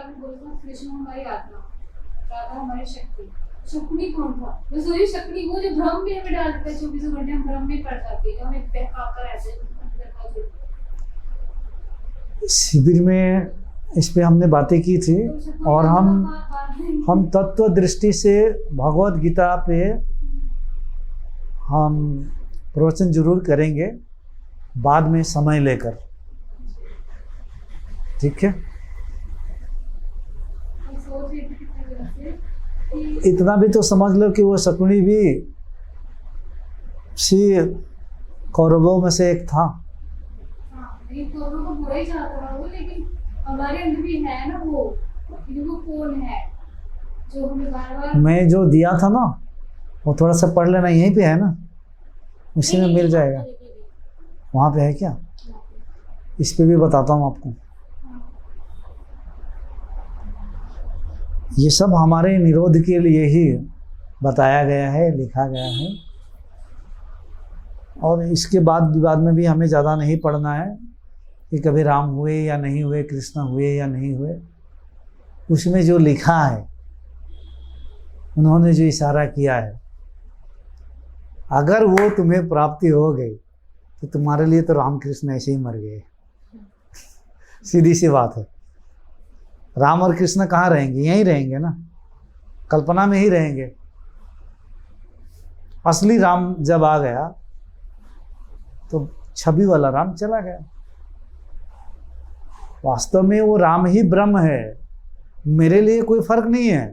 आपने बोला था कृष्ण हमारी आत्मा, राधा हमारी शक्ति। शकुनी कौन था? बस वही शकुनी, वो जो भ्रम में हमें डाल देता है, 24 घंटे हम भ्रम में पड़ जाते हैं, हमें बहकाकर ऐसे अंदर का जो शिविर में इस पे हमने बातें की थी, और हम तत्व दृष्टि से भगवत गीता पे हम प्रवचन जरूर करेंगे बाद में समय लेकर, ठीक है। इतना भी तो समझ लो कि वो शकुनी भी सी कौरवों में से एक था। कौरवों को बुरा ही चाहता था वो, लेकिन हमारे अंदर भी है ना वो कौन है जो हमें बार-बार। मैं जो दिया था ना वो थोड़ा सा पढ़ लेना, यहीं पे है ना, उसी में मिल जाएगा। वहाँ पे है क्या? इस पे भी बताता हूँ आपको। ये सब हमारे निरोध के लिए ही बताया गया है, लिखा गया है। और इसके बाद विवाद में भी हमें ज़्यादा नहीं पढ़ना है कि कभी राम हुए या नहीं हुए, कृष्ण हुए या नहीं हुए। उसमें जो लिखा है, उन्होंने जो इशारा किया है, अगर वो तुम्हें प्राप्ति हो गई तो तुम्हारे लिए तो रामकृष्ण ऐसे ही मर गए। सीधी सी बात है। राम और कृष्ण कहाँ रहेंगे? यहीं रहेंगे ना, कल्पना में ही रहेंगे। असली राम जब आ गया तो छवि वाला राम चला गया। वास्तव में वो राम ही ब्रह्म है, मेरे लिए कोई फर्क नहीं है।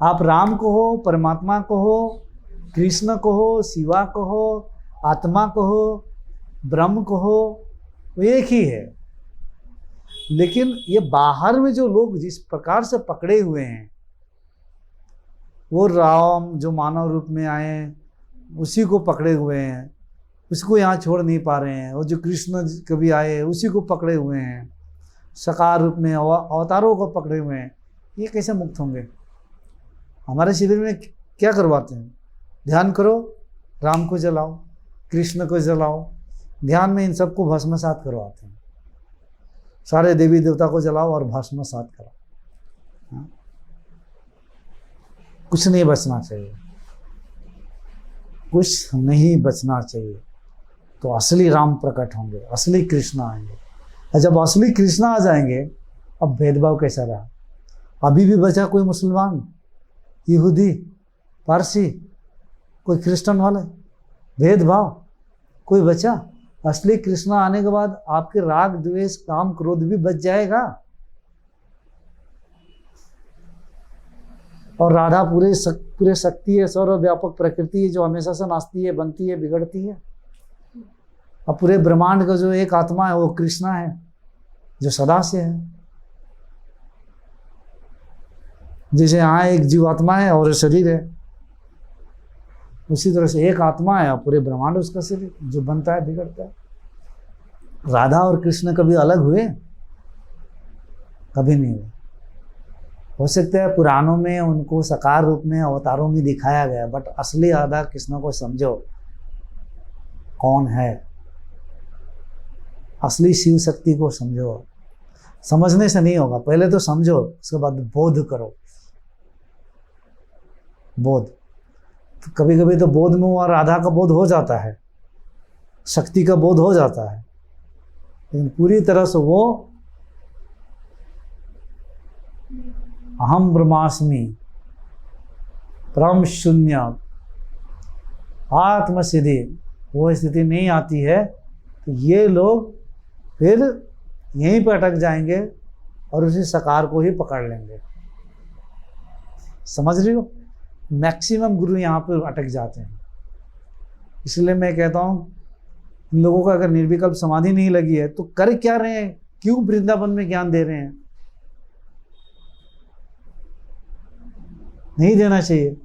आप राम को हो, परमात्मा को हो, कृष्ण को हो, शिवा को हो, आत्मा को हो, ब्रह्म को हो, वो एक ही है। लेकिन ये बाहर में जो लोग जिस प्रकार से पकड़े हुए हैं, वो राम जो मानव रूप में आए उसी को पकड़े हुए हैं, उसको यहाँ छोड़ नहीं पा रहे हैं। वो जो कृष्ण कभी आए उसी को पकड़े हुए हैं, साकार रूप में अवतारों को पकड़े हुए हैं। ये कैसे मुक्त होंगे? हमारे शिविर में क्या करवाते हैं? ध्यान करो, राम को जलाओ, कृष्ण को जलाओ। ध्यान में इन सबको भस्मसात करवाते हैं। सारे देवी देवता को जलाओ और भस्मसात करो। कुछ नहीं बचना चाहिए, कुछ नहीं बचना चाहिए। तो असली राम प्रकट होंगे, असली कृष्ण आएंगे। और जब असली कृष्ण आ जाएंगे, अब भेदभाव कैसा रहा? अभी भी बचा कोई मुसलमान, यहूदी, पारसी, कोई क्रिश्चियन वाले? भेदभाव कोई बचा? असली कृष्ण आने के बाद आपके राग, द्वेष, काम, क्रोध भी बच जाएगा। और राधा पूरे शक्ति है, सर्वव्यापक प्रकृति है, जो हमेशा से नाचती है, बनती है, बिगड़ती है। अब पूरे ब्रह्मांड का जो एक आत्मा है वो कृष्णा है, जो सदा से है। जैसे यहाँ एक जीवात्मा है और शरीर है, उसी तरह से एक आत्मा है और पूरे ब्रह्मांड उसका शरीर, जो बनता है, बिगड़ता है। राधा और कृष्ण कभी अलग हुए? कभी नहीं हुए। हो सकता है पुराणों में उनको साकार रूप में, अवतारों में दिखाया गया, बट असली राधा कृष्ण को समझो कौन है, असली शिव शक्ति को समझो। समझने से नहीं होगा, पहले तो समझो, उसके बाद बोध करो। बोध तो कभी कभी तो बोध में और राधा का बोध हो जाता है, शक्ति का बोध हो जाता है, लेकिन पूरी तरह से वो अहम ब्रह्मास्मि परम शून्य आत्म सिद्धि, वो स्थिति नहीं आती है तो ये लोग फिर यहीं पर अटक जाएंगे और उसी साकार को ही पकड़ लेंगे। समझ रही हो? मैक्सिमम गुरु यहाँ पर अटक जाते हैं। इसलिए मैं कहता हूँ, इन लोगों को अगर निर्विकल्प समाधि नहीं लगी है तो कर क्या रहे हैं? क्यों वृंदावन में ज्ञान दे रहे हैं? नहीं देना चाहिए।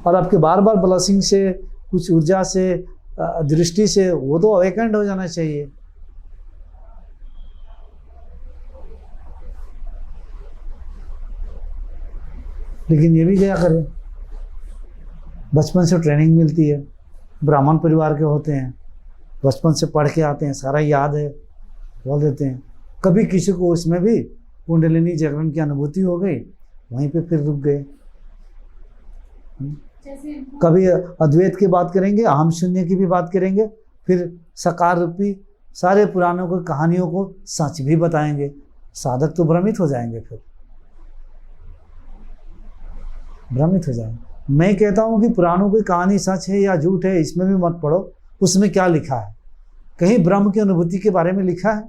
और आपके बार बार ब्लेसिंग से, कुछ ऊर्जा से, दृष्टि से वो तो अवेकेंड हो जाना चाहिए। लेकिन ये भी क्या करें, बचपन से ट्रेनिंग मिलती है, ब्राह्मण परिवार के होते हैं, बचपन से पढ़ के आते हैं, सारा याद है, बोल देते हैं। कभी किसी को उसमें भी कुंडलिनी जागरण की अनुभूति हो गई, वहीं पे फिर रुक गए। जैसे कभी अद्वैत की बात करेंगे, अहम शून्य की भी बात करेंगे, फिर सकार रूपी सारे पुराणों को कहानियों को सच भी बताएंगे। साधक तो भ्रमित हो जाएंगे, फिर भ्रमित हो जाएंगे। मैं कहता हूं कि पुराणों की कहानी सच है या झूठ है इसमें भी मत पढ़ो, उसमें क्या लिखा है। कहीं ब्रह्म की अनुभूति के बारे में लिखा है,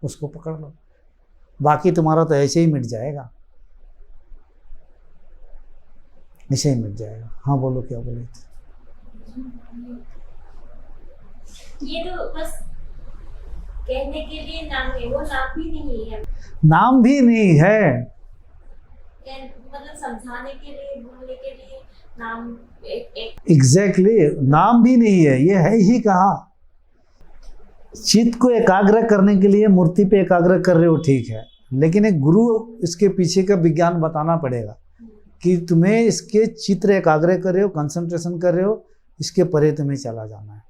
उसको पकड़ लो, बाकी तुम्हारा तो ऐसे ही मिट जाएगा, ऐसे ही मिट जाएगा। हाँ बोलो, क्या बोले थे? ये तो बस कहने के लिए नाम है, वो नाम भी नहीं है। नाम भी नहीं है, मतलब समझाने के लिए, बोलने के लिए नाम एक एग्जैक्टली नाम भी नहीं है, ये है ही कहाँ। चित्त को एकाग्र करने के लिए मूर्ति पे एकाग्र कर रहे हो, ठीक है, लेकिन एक गुरु इसके पीछे का विज्ञान बताना पड़ेगा कि तुम्हें इसके चित्र एकाग्र कर रहे हो, कंसंट्रेशन कर रहे हो, इसके परे तुम्हें चला जाना है।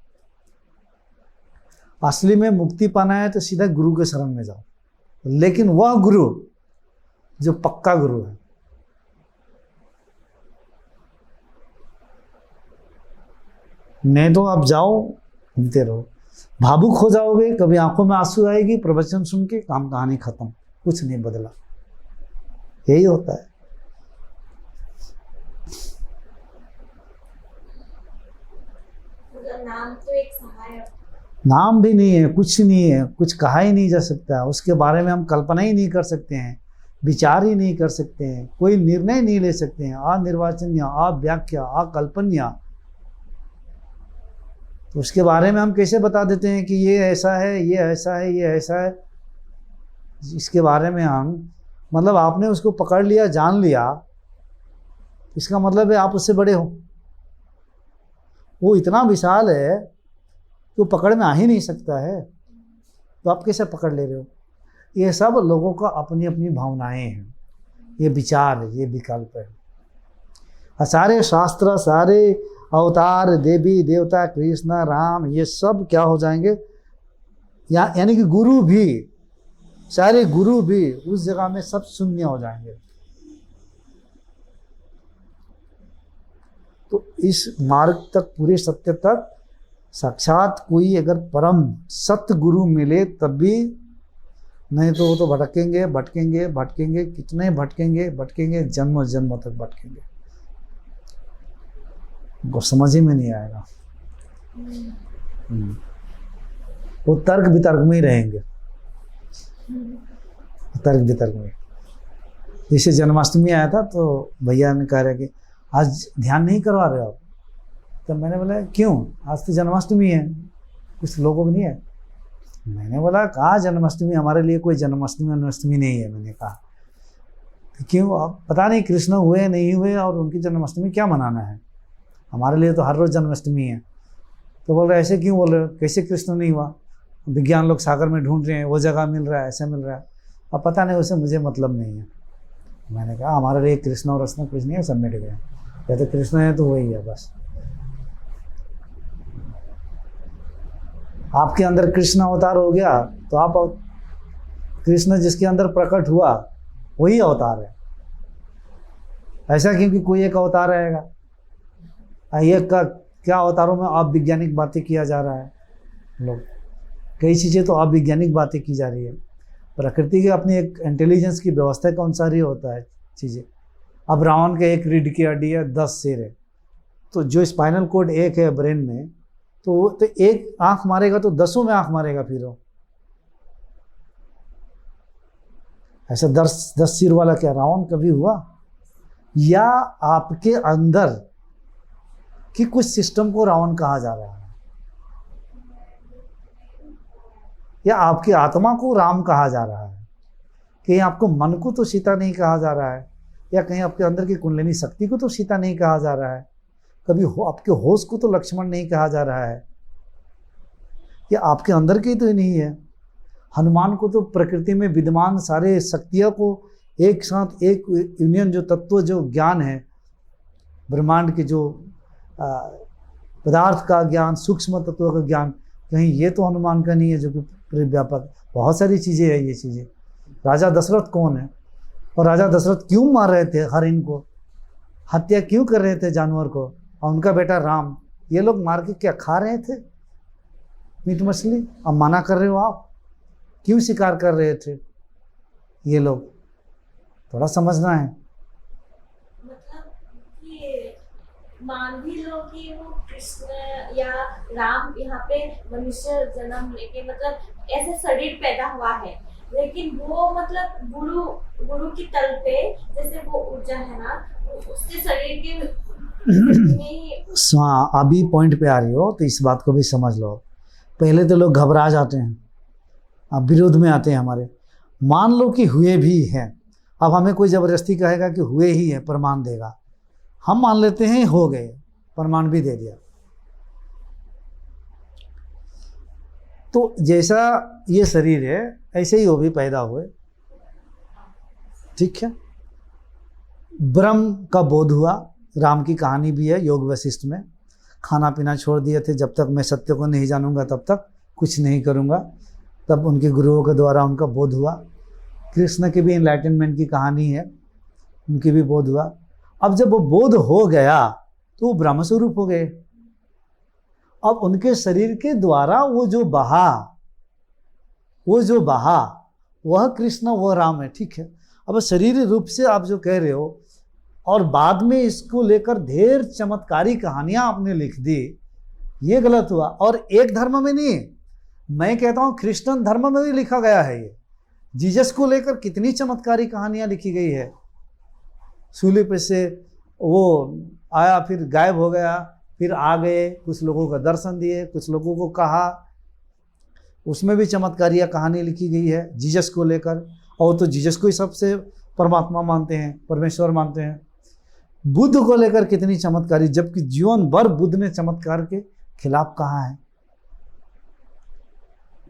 असली में मुक्ति पाना है तो सीधा गुरु के शरण में जाओ, लेकिन वह गुरु जो पक्का गुरु है। नहीं तो आप जाओ घूमते रहो, भावुक हो जाओगे, कभी आंखों में आंसू आएगी, प्रवचन सुन के काम कहानी खत्म, कुछ नहीं बदला। यही होता है। मतलब नाम तो एक सहायक, नाम भी नहीं है, कुछ नहीं है, कुछ कहा ही नहीं जा सकता, उसके बारे में हम कल्पना ही नहीं कर सकते हैं, विचार ही नहीं कर सकते हैं, कोई निर्णय नहीं ले सकते हैं। अनिर्वाचनीय, अव्याख्या, अकल्पनीय, तो उसके बारे में हम कैसे बता देते हैं कि ये ऐसा है, ये ऐसा है, ये ऐसा है। इसके बारे में हम, मतलब आपने उसको पकड़ लिया, जान लिया, इसका मतलब है आप उससे बड़े हो। वो इतना विशाल है कि वो पकड़ में आ ही नहीं सकता है, तो आप कैसे पकड़ ले रहे हो? ये सब लोगों का अपनी अपनी भावनाएं हैं, ये विचार है, ये विकल्प है। और सारे शास्त्र, सारे अवतार, देवी देवता, कृष्ण, राम, ये सब क्या हो जाएंगे, यानी कि गुरु भी, सारे गुरु भी उस जगह में सब शून्य हो जाएंगे। तो इस मार्ग तक, पूरे सत्य तक साक्षात कोई अगर परम सत्य गुरु मिले तब भी, नहीं तो वो तो भटकेंगे भटकेंगे भटकेंगे, कितने भटकेंगे भटकेंगे, जन्म जन्म तक भटकेंगे, वो समझ ही में नहीं आएगा। वो तर्क वितर्क में ही रहेंगे, तर्क वितर्क में। जैसे जन्माष्टमी आया था तो भैया ने कहा रहा कि आज ध्यान नहीं करवा रहे आप, तो मैंने बोला क्यों, आज तो जन्माष्टमी है, कुछ लोगों को नहीं है। मैंने बोला कहा जन्माष्टमी, हमारे लिए कोई जन्माष्टमी नहीं है। मैंने कहा तो क्यों, अब पता नहीं कृष्ण हुए नहीं हुए और उनकी जन्माष्टमी क्या मनाना है, हमारे लिए तो हर रोज़ जन्माष्टमी है। तो बोल रहे ऐसे क्यों बोल रहे हो, कैसे कृष्ण नहीं हुआ, विज्ञान लोग सागर में ढूंढ रहे हैं, वो जगह मिल रहा है, ऐसे मिल रहा है, अब पता नहीं, उसे मुझे मतलब नहीं है। मैंने कहा हमारे लिए कृष्ण और रत्न कुछ नहीं है, सब मिट गए, या तो कृष्ण है तो वही है बस। आपके अंदर कृष्ण अवतार हो गया तो आप, कृष्ण जिसके अंदर प्रकट हुआ वही अवतार है। ऐसा क्योंकि कोई एक अवतार रहेगा, ये का क्या अवतारों में आप वैज्ञानिक बातें किया जा रहा है, लोग कई चीज़ें तो आप वैज्ञानिक बातें की जा रही है। प्रकृति के अपनी एक इंटेलिजेंस की व्यवस्था के अनुसार ही होता है चीज़ें। अब रावण के एक रीढ़ की हड्डी है, 10 सिर है, तो जो स्पाइनल कोड एक है ब्रेन में, तो एक आंख मारेगा तो 10 में आंख मारेगा फिर वो। ऐसा 10 सिर वाला क्या रावण कभी हुआ? या आपके अंदर कि कुछ सिस्टम को रावण कहा जा रहा है, या आपकी आत्मा को राम कहा जा रहा है, कहीं आपको मन को तो सीता नहीं कहा जा रहा है, या कहीं आपके अंदर की कुंडलिनी शक्ति को तो सीता नहीं कहा जा रहा है, कभी आपके होश को तो लक्ष्मण नहीं कहा जा रहा है, या आपके अंदर की तो ही नहीं है। हनुमान को तो प्रकृति में विद्यमान सारे शक्तियों को एक साथ, एक यूनियन, जो तत्व, जो ज्ञान है ब्रह्मांड के, जो पदार्थ का ज्ञान, सूक्ष्म तत्वों का ज्ञान, कहीं ये तो हनुमान का नहीं है जो कि व्यापक, बहुत सारी चीज़ें हैं ये चीज़ें। राजा दशरथ कौन है, और राजा दशरथ क्यों मार रहे थे हरिण को, हत्या क्यों कर रहे थे जानवर को, और उनका बेटा राम, ये लोग मार के क्या खा रहे थे मीट मछली? अब मना कर रहे हो आप, क्यों शिकार कर रहे थे ये लोग? थोड़ा समझना है। मतलब ये मान भी लो कि वो कृष्ण या राम यहाँ पे मनुष्य जन्म लेके मतलब ऐसे शरीर पैदा हुआ है, लेकिन वो मतलब गुरु की तल पे जैसे वो ऊर्जा है ना, उसके शरीर के में हाँ, अभी पॉइंट पे आ रही हो तो इस बात को भी समझ लो। पहले तो लोग घबरा जाते हैं, अब विरोध में आते हैं हमारे। मान लो कि हुए भी हैं, अब हमें कोई ज़बरदस्ती कहेगा कि हुए ही है, प्रमाण देगा, हम मान लेते हैं हो गए, प्रमाण भी दे दिया। तो जैसा ये शरीर है ऐसे ही वो भी पैदा हुए, ठीक है। ब्रह्म का बोध हुआ, राम की कहानी भी है योग वशिष्ठ में। खाना पीना छोड़ दिए थे, जब तक मैं सत्य को नहीं जानूंगा तब तक कुछ नहीं करूंगा, तब उनके गुरुओं के द्वारा उनका बोध हुआ। कृष्ण की भी एनलाइटनमेंट की कहानी है, उनकी भी बोध हुआ। अब जब वो बोध हो गया तो वो ब्रह्म स्वरूप हो गए। अब उनके शरीर के द्वारा वो जो बहा वह कृष्ण, वह राम है, ठीक है। अब शरीर रूप से आप जो कह रहे हो, और बाद में इसको लेकर ढेर चमत्कारी कहानियां आपने लिख दी, ये गलत हुआ। और एक धर्म में नहीं, मैं कहता हूं क्रिश्चियन धर्म में भी लिखा गया है ये। जीसस को लेकर कितनी चमत्कारी कहानियां लिखी गई है। सूली पे से वो आया, फिर गायब हो गया, फिर आ गए, कुछ लोगों का दर्शन दिए, कुछ लोगों को कहा, उसमें भी चमत्कारियाँ कहानी लिखी गई है जीसस को लेकर। और तो जीसस को ही सबसे परमात्मा मानते हैं, परमेश्वर मानते हैं। बुद्ध को लेकर कितनी चमत्कारी, जबकि जीवन भर बुद्ध ने चमत्कार के खिलाफ कहा है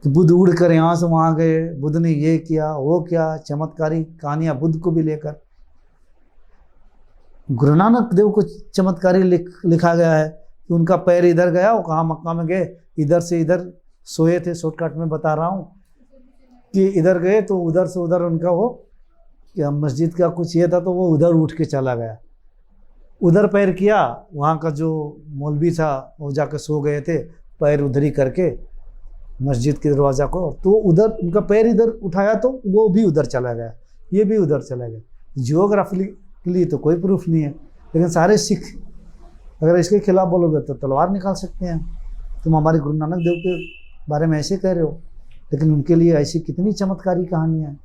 कि बुद्ध उड़ कर यहाँ से वहाँ गए, बुद्ध ने ये किया वो किया, चमत्कारी कहानियाँ बुद्ध को भी लेकर। गुरु नानक देव को चमत्कारी लिखा गया है कि उनका पैर इधर गया, वो कहाँ मक्का में गए, इधर से इधर सोए थे, शॉर्टकट में बता रहा हूँ कि इधर गए तो उधर से उधर उनका वो क्या मस्जिद का कुछ ये था तो वो उधर उठ के चला गया, उधर पैर किया, वहाँ का जो मौलवी था वो जाकर सो गए थे, पैर उधर ही करके मस्जिद के दरवाज़ा को, तो उधर उनका पैर इधर उठाया तो वो भी उधर चला गया, ये भी उधर चला गया। जियोग्राफिकली तो कोई प्रूफ नहीं है, लेकिन सारे सिख अगर इसके खिलाफ बोलोगे तो तलवार निकाल सकते हैं। तुम हमारे गुरु नानक देव के बारे में ऐसे कह रहे हो, लेकिन उनके लिए ऐसी कितनी चमत्कारी कहानियाँ हैं।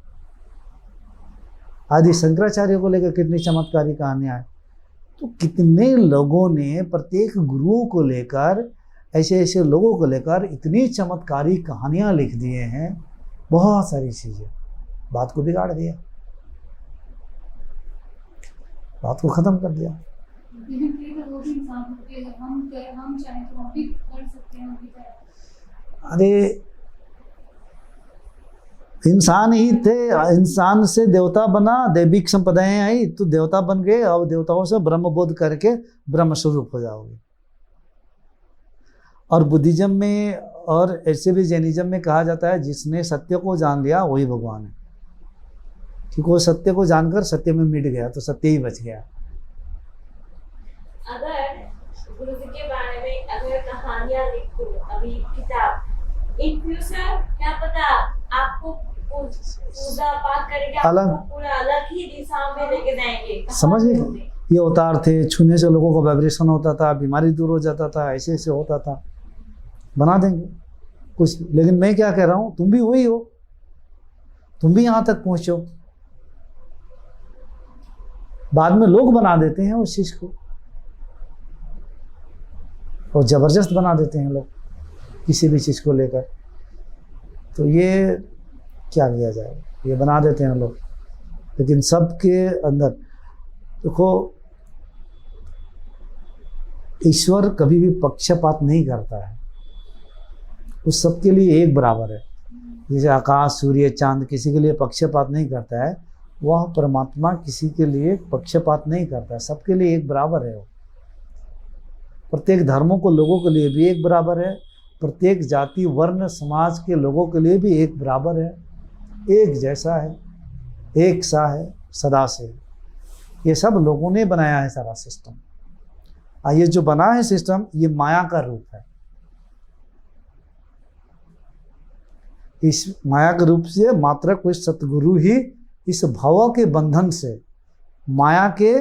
आदि शंकराचार्य को लेकर कितनी चमत्कारी कहानियाँ हैं। तो कितने लोगों ने प्रत्येक गुरुओं को लेकर, ऐसे ऐसे लोगों को लेकर इतनी चमत्कारी कहानियाँ लिख दिए हैं, बहुत सारी चीज़ें। बात को बिगाड़ दिया, बात को ख़त्म कर दिया। वो भी इंसान होते हैं, हम चाहें तो हम भी कर सकते हैं उनकी तरह। अरे इंसान ही थे, इंसान से देवता बना, दैविक संपदाएं आई तो देवता बन गए। अब देवताओं से ब्रह्म बोध करके ब्रह्म स्वरूप हो जाओगे। और बुद्धिज्म में और ऐसे भी जैनिज्म में कहा जाता है जिसने सत्य को जान लिया वही भगवान है, क्योंकि वो सत्य को जानकर सत्य में मिट गया तो सत्य ही बच गया। अगर गुरु जी के बारे में अगर कहानियां लिख दो अभी किताब, इन फ्यूचर क्या पता आपको पूजा पाठ करके आपको पूरा अलग ही दिशा में लेके जाएंगे। समझिए, ये अवतार थे, छूने से लोगों को वाइब्रेशन होता था, बीमारी दूर हो जाता था, ऐसे ऐसे होता था, बना देंगे कुछ। लेकिन मैं क्या कह रहा हूँ, तुम भी वही हो, तुम भी यहाँ तक पहुँचो। बाद में लोग बना देते हैं उस चीज़ को, और ज़बरदस्त बना देते हैं लोग किसी भी चीज़ को लेकर। तो ये क्या किया जाए, ये बना देते हैं लोग। लेकिन सबके अंदर देखो, ईश्वर कभी भी पक्षपात नहीं करता है, वो सबके लिए एक बराबर है। जैसे आकाश, सूर्य, चांद किसी के लिए पक्षपात नहीं करता है, वह परमात्मा किसी के लिए पक्षपात नहीं करता है, सबके लिए एक बराबर है। वो प्रत्येक धर्मों को लोगों के लिए भी एक बराबर है, प्रत्येक जाति वर्ण समाज के लोगों के लिए भी एक बराबर है, एक जैसा है। एक सा है, सदा से। ये सब लोगों ने बनाया है सारा सिस्टम। और ये जो बना है सिस्टम, ये माया का रूप है। इस माया के रूप से मात्र कोई सतगुरु ही इस भव के बंधन से, माया के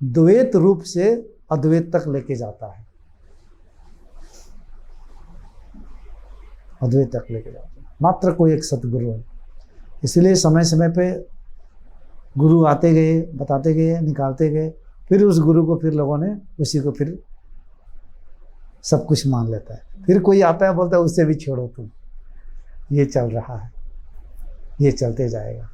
द्वैत रूप से अद्वैत तक लेके जाता है, अद्वैत तक लेके जाता है। मात्र कोई एक सतगुरु है। इसलिए समय समय पे गुरु आते गए, बताते गए, निकालते गए, फिर उस गुरु को फिर लोगों ने उसी को फिर सब कुछ मान लेता है। फिर कोई आता है बोलता है उससे भी छोड़ो तुम। ये चल रहा है, ये चलते जाएगा।